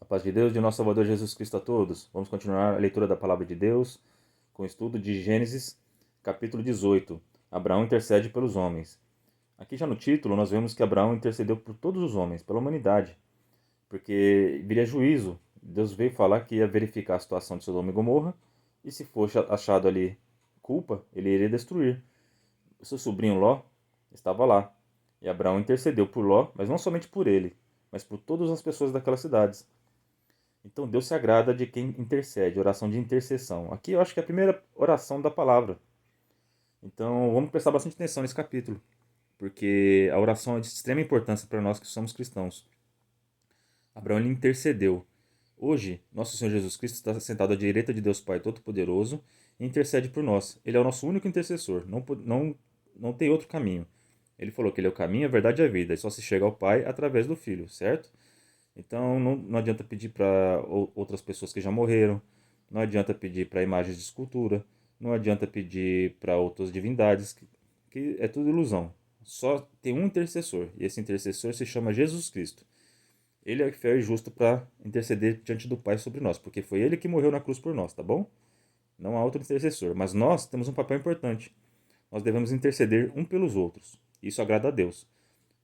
A paz de Deus, de nosso Salvador Jesus Cristo a todos. Vamos continuar a leitura da Palavra de Deus com o estudo de Gênesis, capítulo 18. Abraão intercede pelos homens. Aqui já no título nós vemos que Abraão intercedeu por todos os homens, pela humanidade, porque viria juízo. Deus veio falar que ia verificar a situação de Sodoma e Gomorra e se fosse achado ali culpa, ele iria destruir. O seu sobrinho Ló estava lá e Abraão intercedeu por Ló, mas não somente por ele, mas por todas as pessoas daquelas cidades. Então Deus se agrada de quem intercede, oração de intercessão. Aqui eu acho que é a primeira oração da palavra. Então vamos prestar bastante atenção nesse capítulo, porque a oração é de extrema importância para nós que somos cristãos. Abraão ele intercedeu. Hoje, nosso Senhor Jesus Cristo está sentado à direita de Deus Pai Todo-Poderoso e intercede por nós. Ele é o nosso único intercessor, não tem outro caminho. Ele falou que ele é o caminho, a verdade e a vida, e só se chega ao Pai através do Filho, certo? Então não adianta pedir para outras pessoas que já morreram, não adianta pedir para imagens de escultura, não adianta pedir para outras divindades, que é tudo ilusão. Só tem um intercessor, e esse intercessor se chama Jesus Cristo. Ele é fiel e justo para interceder diante do Pai sobre nós, porque foi ele que morreu na cruz por nós, tá bom? Não há outro intercessor, mas nós temos um papel importante. Nós devemos interceder um pelos outros. Isso agrada a Deus.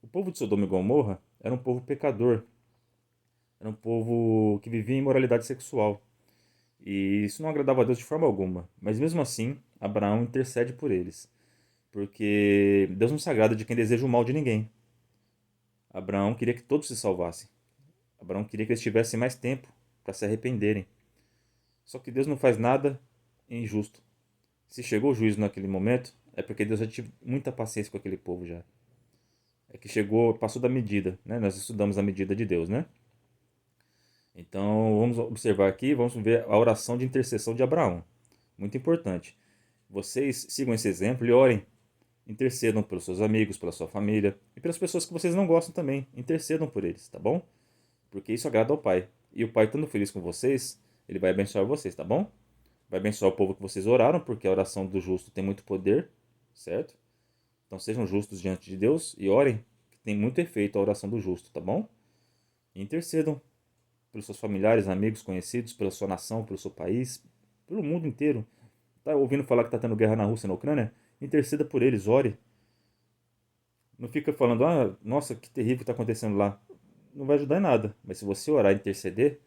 O povo de Sodoma e Gomorra era um povo pecador, era um povo que vivia em imoralidade sexual. E isso não agradava a Deus de forma alguma. Mas mesmo assim, Abraão intercede por eles. Porque Deus não se agrada de quem deseja o mal de ninguém. Abraão queria que todos se salvassem. Abraão queria que eles tivessem mais tempo para se arrependerem. Só que Deus não faz nada injusto. Se chegou o juízo naquele momento, é porque Deus já tinha muita paciência com aquele povo já. É que chegou, passou da medida, né? Nós estudamos a medida de Deus, né? Então, vamos observar aqui, vamos ver a oração de intercessão de Abraão. Muito importante. Vocês sigam esse exemplo e orem. Intercedam pelos seus amigos, pela sua família e pelas pessoas que vocês não gostam também. Intercedam por eles, tá bom? Porque isso agrada ao Pai. E o Pai, estando feliz com vocês, ele vai abençoar vocês, tá bom? Vai abençoar o povo que vocês oraram, porque a oração do justo tem muito poder, certo? Então sejam justos diante de Deus e orem, que tem muito efeito a oração do justo, tá bom? E intercedam pelos seus familiares, amigos, conhecidos, pela sua nação, pelo seu país, pelo mundo inteiro. Tá ouvindo falar que está tendo guerra na Rússia e na Ucrânia? Interceda por eles, ore. Não fica falando, ah, nossa, que terrível que está acontecendo lá. Não vai ajudar em nada. Mas se você orar e interceder,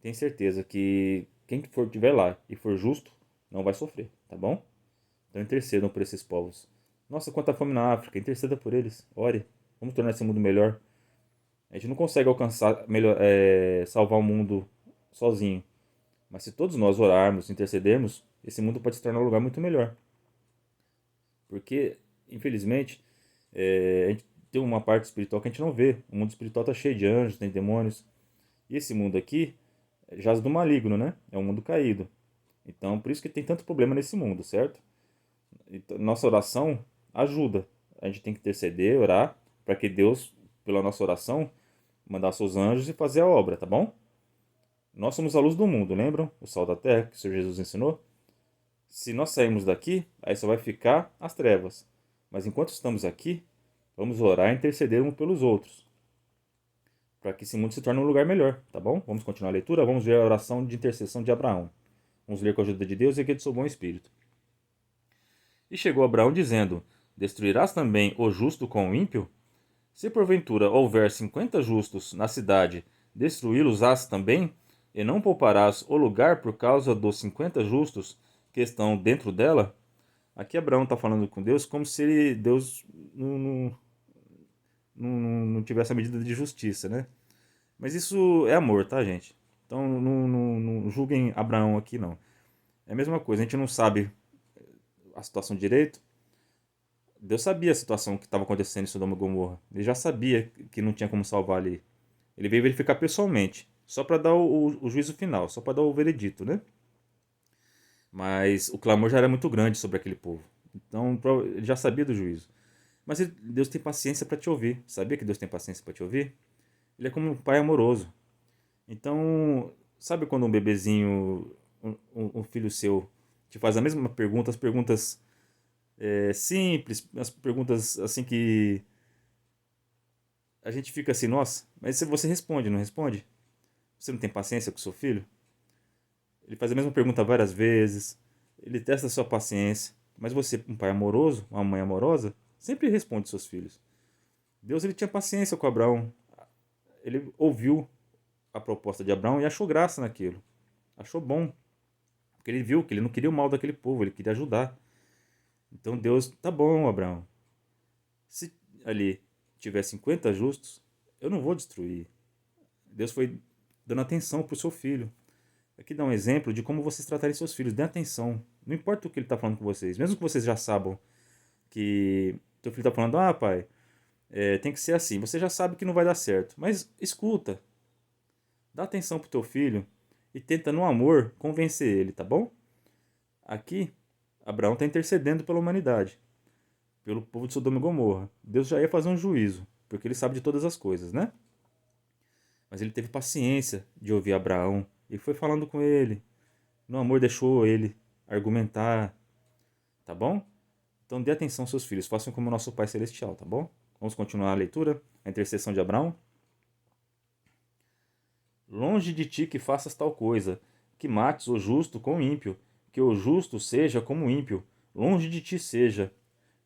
tem certeza que quem for estiver lá e for justo, não vai sofrer, tá bom? Então intercedam por esses povos. Nossa, quanta fome na África, interceda por eles, ore. Vamos tornar esse mundo melhor. A gente não consegue alcançar, melhor, salvar o mundo sozinho. Mas se todos nós orarmos, intercedermos, esse mundo pode se tornar um lugar muito melhor. Porque, infelizmente, a gente tem uma parte espiritual que a gente não vê. O mundo espiritual está cheio de anjos, tem demônios. E esse mundo aqui jaz do maligno, né? É um mundo caído. Então, por isso que tem tanto problema nesse mundo, certo? Então, nossa oração ajuda. A gente tem que interceder, orar, para que Deus, pela nossa oração, mandar seus anjos e fazer a obra, tá bom? Nós somos a luz do mundo, lembram? O sal da terra que o Senhor Jesus ensinou? Se nós sairmos daqui, aí só vai ficar as trevas. Mas enquanto estamos aqui, vamos orar e interceder uns pelos outros, para que esse mundo se torne um lugar melhor, tá bom? Vamos continuar a leitura, vamos ver a oração de intercessão de Abraão. Vamos ler com a ajuda de Deus e aqui do seu bom espírito. E chegou Abraão dizendo: Destruirás também o justo com o ímpio? Se porventura houver 50 justos na cidade, destruí-los-ás também? E não pouparás o lugar por causa dos 50 justos que estão dentro dela? Aqui Abraão está falando com Deus como se Deus não tivesse a medida de justiça, né? Mas isso é amor, tá, gente? Então não julguem Abraão aqui, não. É a mesma coisa, a gente não sabe a situação direito. Deus sabia a situação que estava acontecendo em Sodoma e Gomorra. Ele já sabia que não tinha como salvar ali. Ele veio verificar pessoalmente, só para dar o juízo final, só para dar o veredito, né? Mas o clamor já era muito grande sobre aquele povo. Então ele já sabia do juízo. Mas Deus tem paciência para te ouvir. Sabia que Deus tem paciência para te ouvir? Ele é como um pai amoroso. Então, sabe quando um bebezinho, um filho seu, te faz a mesma pergunta, as perguntas simples, as perguntas assim que a gente fica assim, nossa, mas se você responde, não responde? Você não tem paciência com seu filho? Ele faz a mesma pergunta várias vezes, ele testa a sua paciência, mas você, um pai amoroso, uma mãe amorosa, sempre responde seus filhos. Deus ele tinha paciência com Abraão. Ele ouviu a proposta de Abraão e achou graça naquilo. Achou bom. Porque ele viu que ele não queria o mal daquele povo, ele queria ajudar. Então Deus, tá bom, Abraão. Se ali tiver 50 justos, eu não vou destruir. Deus foi dando atenção para o seu filho. Aqui dá um exemplo de como vocês tratarem seus filhos. Dê atenção. Não importa o que ele está falando com vocês. Mesmo que vocês já saibam que teu filho está falando, ah, pai, tem que ser assim. Você já sabe que não vai dar certo. Mas escuta. Dá atenção pro teu filho e tenta, no amor, convencer ele, tá bom? Aqui, Abraão está intercedendo pela humanidade, pelo povo de Sodoma e Gomorra. Deus já ia fazer um juízo, porque ele sabe de todas as coisas, né? Mas ele teve paciência de ouvir Abraão e foi falando com ele. No amor deixou ele argumentar, tá bom? Então dê atenção aos seus filhos, façam como nosso Pai Celestial, tá bom? Vamos continuar a leitura, a intercessão de Abraão. Longe de ti que faças tal coisa, que mates o justo com o ímpio, que o justo seja como o ímpio, longe de ti seja.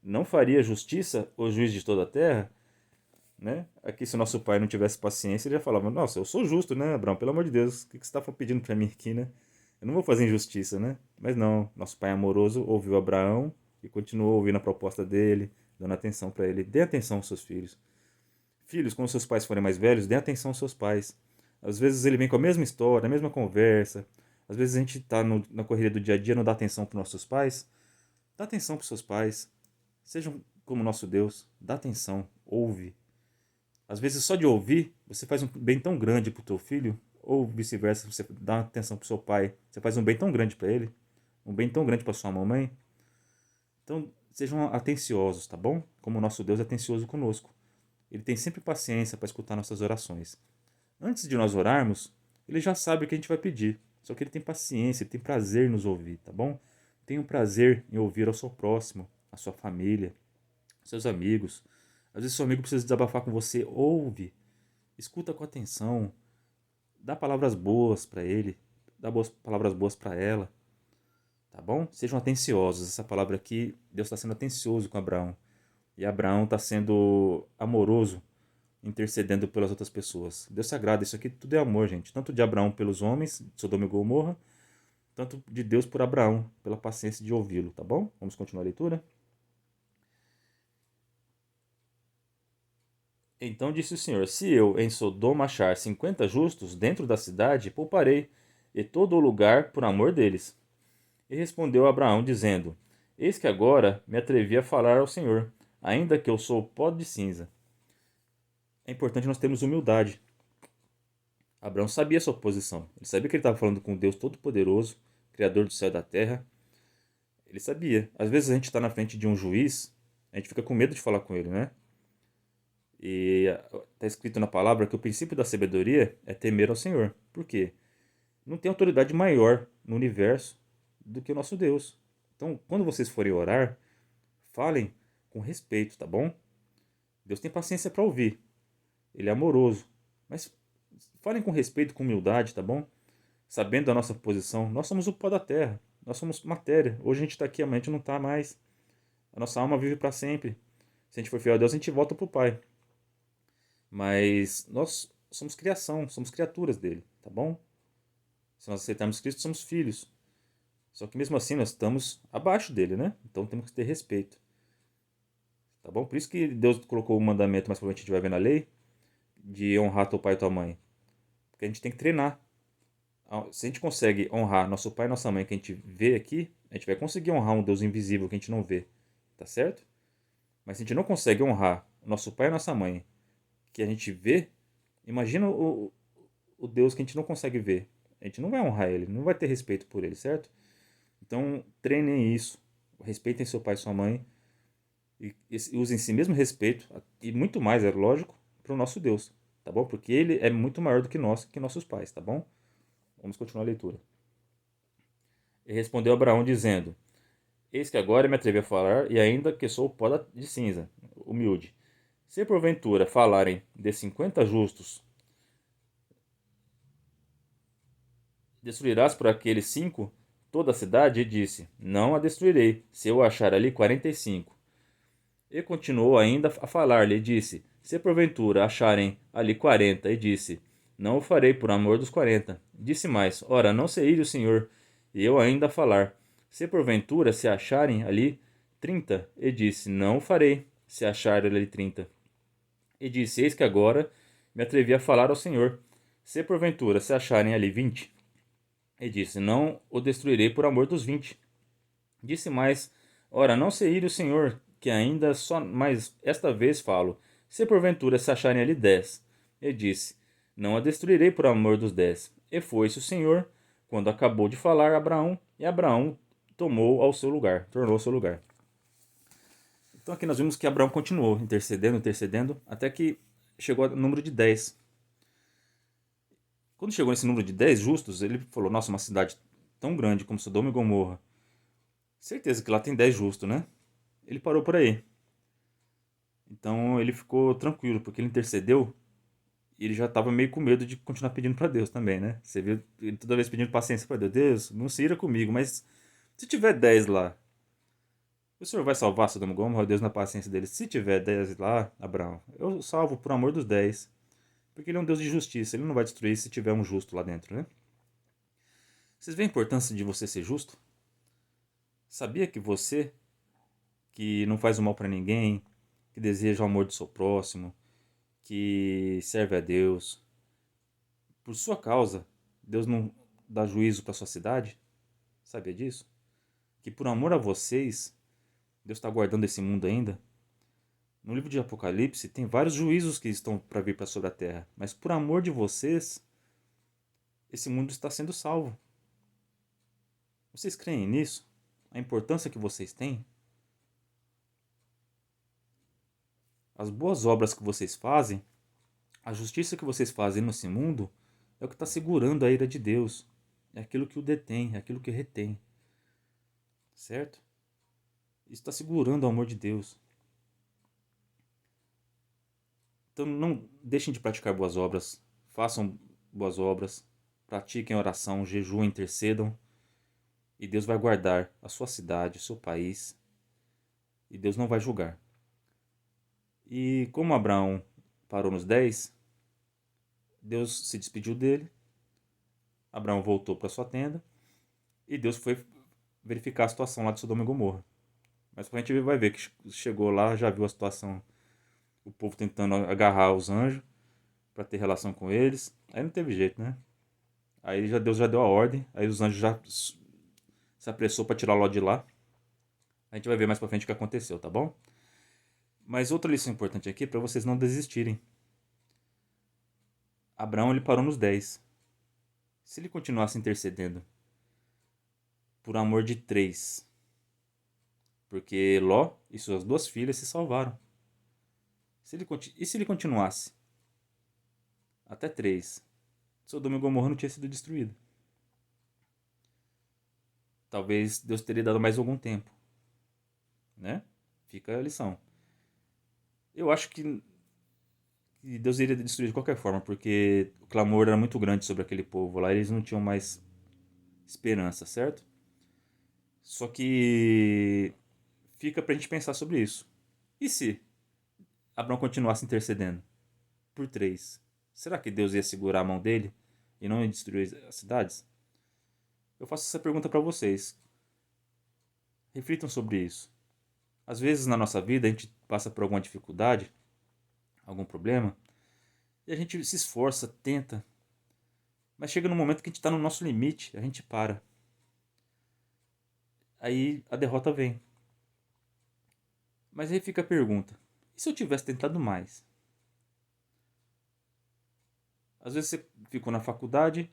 Não faria justiça o juiz de toda a terra? Né? Aqui, se o nosso pai não tivesse paciência, ele já falava, nossa, eu sou justo, né, Abraão? Pelo amor de Deus, o que você está pedindo para mim aqui, né? Eu não vou fazer injustiça, né? Mas não, nosso pai amoroso ouviu Abraão e continuou ouvindo a proposta dele, dando atenção para ele. Dê atenção aos seus filhos. Filhos, quando seus pais forem mais velhos, dê atenção aos seus pais. Às vezes ele vem com a mesma história, a mesma conversa. Às vezes a gente está na correria do dia a dia, não dá atenção para os nossos pais. Dá atenção para os seus pais. Sejam como nosso Deus. Dá atenção. Ouve. Às vezes só de ouvir, você faz um bem tão grande para o teu filho. Ou vice-versa, você dá atenção para o seu pai. Você faz um bem tão grande para ele. Um bem tão grande para sua mamãe. Então, sejam atenciosos, tá bom? Como o nosso Deus é atencioso conosco. Ele tem sempre paciência para escutar nossas orações. Antes de nós orarmos, ele já sabe o que a gente vai pedir. Só que ele tem paciência, ele tem prazer em nos ouvir, tá bom? Tenha um prazer em ouvir ao seu próximo, a sua família, seus amigos. Às vezes seu amigo precisa desabafar com você, ouve, escuta com atenção, dá palavras boas para ele, dá palavras boas para ela, tá bom? Sejam atenciosos. Essa palavra aqui, Deus está sendo atencioso com Abraão. E Abraão está sendo amoroso, intercedendo pelas outras pessoas. Deus se agrada, isso aqui tudo é amor, gente. Tanto de Abraão pelos homens, de Sodoma e Gomorra, tanto de Deus por Abraão, pela paciência de ouvi-lo, tá bom? Vamos continuar a leitura? Então disse o Senhor, se eu em Sodoma achar 50 justos dentro da cidade, pouparei, e todo o lugar por amor deles. E respondeu Abraão, dizendo, eis que agora me atrevi a falar ao Senhor, ainda que eu sou pó de cinza. É importante nós termos humildade. Abraão sabia a sua posição. Ele sabia que ele estava falando com Deus Todo-Poderoso, Criador do céu e da terra. Ele sabia. Às vezes a gente está na frente de um juiz, a gente fica com medo de falar com ele, né? E está escrito na palavra que o princípio da sabedoria é temer ao Senhor. Por quê? Não tem autoridade maior no universo do que o nosso Deus. Então, quando vocês forem orar, falem com respeito, tá bom? Deus tem paciência para ouvir. Ele é amoroso. Mas falem com respeito, com humildade, tá bom? Sabendo a nossa posição. Nós somos o pó da terra. Nós somos matéria. Hoje a gente está aqui, amanhã a gente não está mais. A nossa alma vive para sempre. Se a gente for fiel a Deus, a gente volta para o Pai. Mas nós somos criação, somos criaturas dele, tá bom? Se nós aceitarmos Cristo, somos filhos. Só que mesmo assim nós estamos abaixo dele, né? Então temos que ter respeito. Tá bom? Por isso que Deus colocou o mandamento, mais provavelmente a gente vai ver na lei, de honrar teu pai e tua mãe. Porque a gente tem que treinar. Se a gente consegue honrar nosso pai e nossa mãe que a gente vê aqui, a gente vai conseguir honrar um Deus invisível que a gente não vê. Tá certo? Mas se a gente não consegue honrar nosso pai e nossa mãe que a gente vê, imagina o Deus que a gente não consegue ver. A gente não vai honrar ele, não vai ter respeito por ele, certo? Então, treinem isso. Respeitem seu pai e sua mãe. E usem esse mesmo respeito, e muito mais, é lógico, para o nosso Deus. Tá bom? Porque ele é muito maior do que nós, que nossos pais, tá bom? Vamos continuar a leitura. E respondeu Abraão, dizendo, eis que agora me atrevi a falar, e ainda que sou pó de cinza, humilde. Se porventura falarem de 50 justos Destruirás por aqueles 5 toda a cidade? E disse: Não a destruirei, se eu achar ali 45. E continuou ainda a falar-lhe, e disse: Se porventura acharem ali 40, e disse: Não o farei por amor dos 40. Disse mais: Ora, não se ire o Senhor, e eu ainda a falar: Se porventura se acharem ali 30, e disse: Não o farei, se acharem ali 30. E disse: Eis que agora me atrevi a falar ao Senhor: Se porventura se acharem ali 20, e disse: Não o destruirei por amor dos 20. Disse mais: Ora, não se ire o Senhor, que ainda só mais esta vez falo: Se porventura se acharem ali 10. E disse: Não a destruirei por amor dos 10. E foi-se o Senhor, quando acabou de falar a Abraão, e Abraão tomou ao seu lugar, tornou ao seu lugar. Então aqui nós vimos que Abraão continuou intercedendo, intercedendo, até que chegou ao número de 10. Quando chegou nesse número de 10 justos, ele falou: Nossa, uma cidade tão grande como Sodoma e Gomorra. Certeza que lá tem 10 justos, né? Ele parou por aí. Então ele ficou tranquilo, porque ele intercedeu e ele já estava meio com medo de continuar pedindo para Deus também, né? Você viu ele toda vez pedindo paciência para Deus: Deus, não se ira comigo, mas se tiver 10 lá, o Senhor vai salvar Sodoma e Gomorra? Deus na paciência dele: Se tiver 10 lá, Abraão, eu salvo por amor dos 10. Porque ele é um Deus de justiça, ele não vai destruir se tiver um justo lá dentro, né? Vocês veem a importância de você ser justo? Sabia que você, que não faz o mal para ninguém, que deseja o amor do seu próximo, que serve a Deus, por sua causa, Deus não dá juízo para sua cidade? Sabia disso? Que por amor a vocês, Deus está guardando esse mundo ainda? No livro de Apocalipse tem vários juízos que estão para vir para sobre a terra, mas por amor de vocês, esse mundo está sendo salvo. Vocês creem nisso? A importância que vocês têm? As boas obras que vocês fazem, a justiça que vocês fazem nesse mundo, é o que está segurando a ira de Deus. É aquilo que o detém, é aquilo que retém. Certo? Isso está segurando o amor de Deus. Então não deixem de praticar boas obras. Façam boas obras. Pratiquem oração, jejuem, intercedam. E Deus vai guardar a sua cidade, o seu país. E Deus não vai julgar. E como Abraão parou nos 10, Deus se despediu dele. Abraão voltou para sua tenda. E Deus foi verificar a situação lá de Sodoma e Gomorra. Mas a gente vai ver que chegou lá, já viu a situação, o povo tentando agarrar os anjos para ter relação com eles. Aí não teve jeito, né? Aí Deus já deu a ordem, aí os anjos já se apressou para tirar Ló de lá. A gente vai ver mais para frente o que aconteceu, tá bom? Mas outra lição importante aqui é para vocês não desistirem. Abraão ele parou nos 10. Se ele continuasse intercedendo por amor de 3, porque Ló e suas 2 filhas se salvaram. E se ele continuasse até 3, Sodoma e Gomorra não tinha sido destruído. Talvez Deus teria dado mais algum tempo, né? Fica a lição. Eu acho que Deus iria destruir de qualquer forma, porque o clamor era muito grande sobre aquele povo lá, eles não tinham mais esperança, certo? Só que fica pra gente pensar sobre isso. E se Abraão continuasse intercedendo por 3? Será que Deus ia segurar a mão dele e não ia destruir as cidades? Eu faço essa pergunta para vocês. Reflitam sobre isso. Às vezes na nossa vida a gente passa por alguma dificuldade, algum problema, e a gente se esforça, tenta, mas chega num momento que a gente está no nosso limite, a gente para. Aí a derrota vem. Mas aí fica a pergunta: e se eu tivesse tentado mais? Às vezes você ficou na faculdade,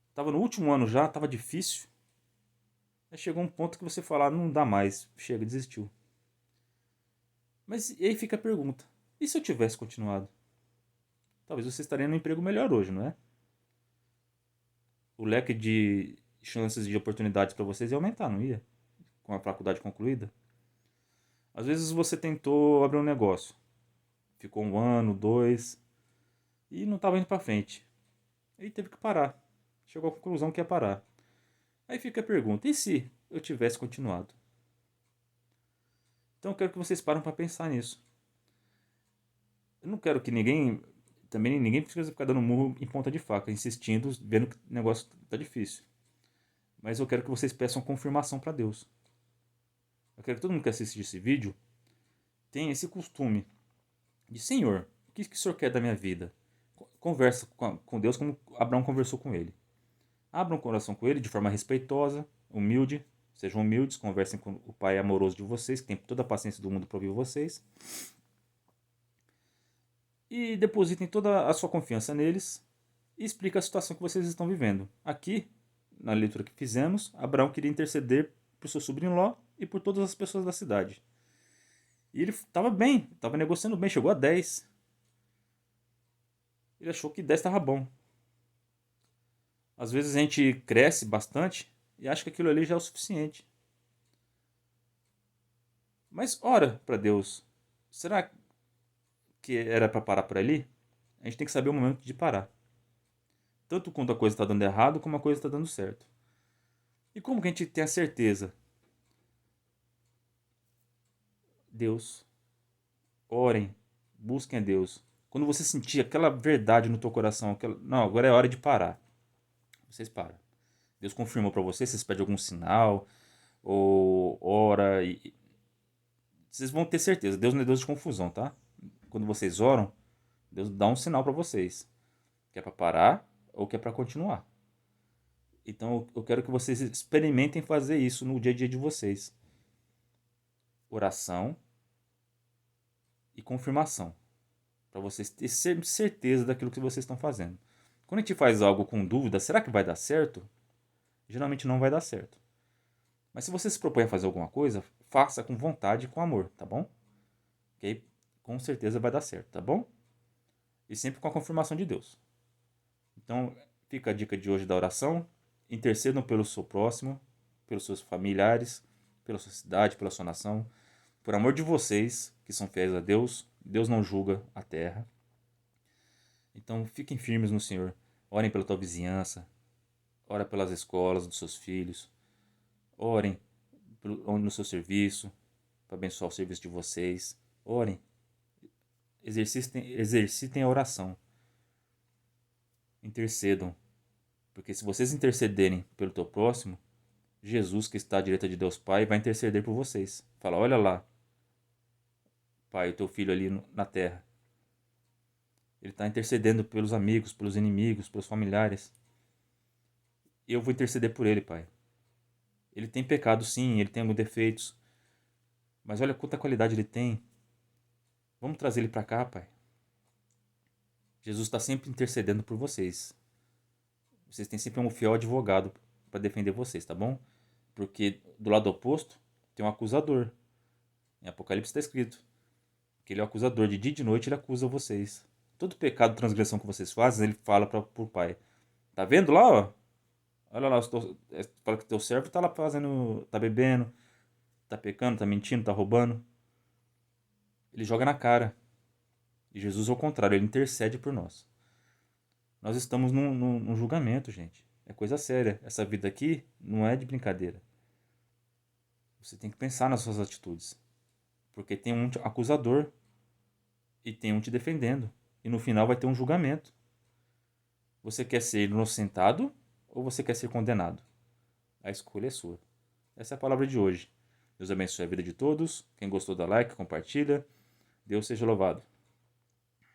estava no último ano já, estava difícil. Aí chegou um ponto que você fala: não dá mais, chega, desistiu. Mas e aí fica a pergunta: e se eu tivesse continuado? Talvez você estaria num emprego melhor hoje, não é? O leque de chances de oportunidades para vocês ia aumentar, não ia? Com a faculdade concluída. Às vezes você tentou abrir um negócio, ficou um ano, 2 e não estava indo para frente. Aí teve que parar. chegou à conclusão que ia parar. Aí fica a pergunta, e se eu tivesse continuado? Então eu quero que vocês parem para pensar nisso. Eu não quero que ninguém precisa ficar dando murro em ponta de faca, insistindo, vendo que o negócio tá difícil. Mas eu quero que vocês peçam confirmação para Deus. Eu quero que todo mundo que assiste esse vídeo tenha esse costume de: Senhor, o que o Senhor quer da minha vida? Conversa com Deus como Abraão conversou com ele. Abra um coração com ele de forma respeitosa, humilde. Sejam humildes, conversem com o Pai amoroso de vocês, que tem toda a paciência do mundo para ouvir vocês. E depositem toda a sua confiança neles e explique a situação que vocês estão vivendo. Aqui, na leitura que fizemos, Abraão queria interceder por seu sobrinho Ló e por todas as pessoas da cidade. E ele estava bem, estava negociando bem, chegou a 10. Ele achou que 10 estava bom. Às vezes a gente cresce bastante e acha que aquilo ali já é o suficiente. Mas ora para Deus. Será que era para parar por ali? A gente tem que saber o momento de parar. Tanto quando a coisa está dando errado, como a coisa está dando certo. E como que a gente tem a certeza? Deus. Orem. Busquem a Deus. Quando você sentir aquela verdade no teu coração, não, agora é hora de parar. Vocês param. Deus confirmou para vocês pedem algum sinal, ou ora, e vocês vão ter certeza. Deus não é Deus de confusão, tá? Quando vocês oram, Deus dá um sinal para vocês, que é para parar ou que é para continuar. Então eu quero que vocês experimentem fazer isso no dia a dia de vocês. Oração e confirmação, para vocês terem certeza daquilo que vocês estão fazendo. Quando a gente faz algo com dúvida, será que vai dar certo? Geralmente não vai dar certo. Mas se você se propõe a fazer alguma coisa, faça com vontade e com amor, tá bom? Que aí com certeza vai dar certo, tá bom? E sempre com a confirmação de Deus. Então, fica a dica de hoje da oração. Intercedam pelo seu próximo, pelos seus familiares, pela sua cidade, pela sua nação. Por amor de vocês, que são fiéis a Deus, Deus não julga a terra. Então, fiquem firmes no Senhor. Orem pela tua vizinhança. Ora pelas escolas dos seus filhos. Orem no seu serviço, para abençoar o serviço de vocês. Orem. Exercitem a oração. Intercedam. Porque se vocês intercederem pelo teu próximo, Jesus, que está à direita de Deus Pai, vai interceder por vocês. Fala, olha lá, Pai, o teu filho ali na terra. Ele está intercedendo pelos amigos, pelos inimigos, pelos familiares. Eu vou interceder por ele, Pai. Ele tem pecado, sim, ele tem alguns defeitos. Mas olha quanta qualidade ele tem. Vamos trazer ele para cá, Pai. Jesus está sempre intercedendo por vocês. Vocês têm sempre um fiel advogado para defender vocês, tá bom? Porque do lado oposto tem um acusador. Em Apocalipse está escrito que ele é o acusador. De dia e de noite ele acusa vocês. Todo pecado, transgressão que vocês fazem, ele fala para o Pai. Tá vendo lá, ó? Olha lá, fala que teu servo tá lá fazendo, tá bebendo, tá pecando, tá mentindo, tá roubando. Ele joga na cara. E Jesus, ao contrário, ele intercede por nós. Nós estamos num julgamento, gente. É coisa séria. Essa vida aqui não é de brincadeira. Você tem que pensar nas suas atitudes. Porque tem um acusador e tem um te defendendo. E no final vai ter um julgamento. Você quer ser inocentado ou você quer ser condenado? A escolha é sua. Essa é a palavra de hoje. Deus abençoe a vida de todos. Quem gostou, dá like, compartilha. Deus seja louvado.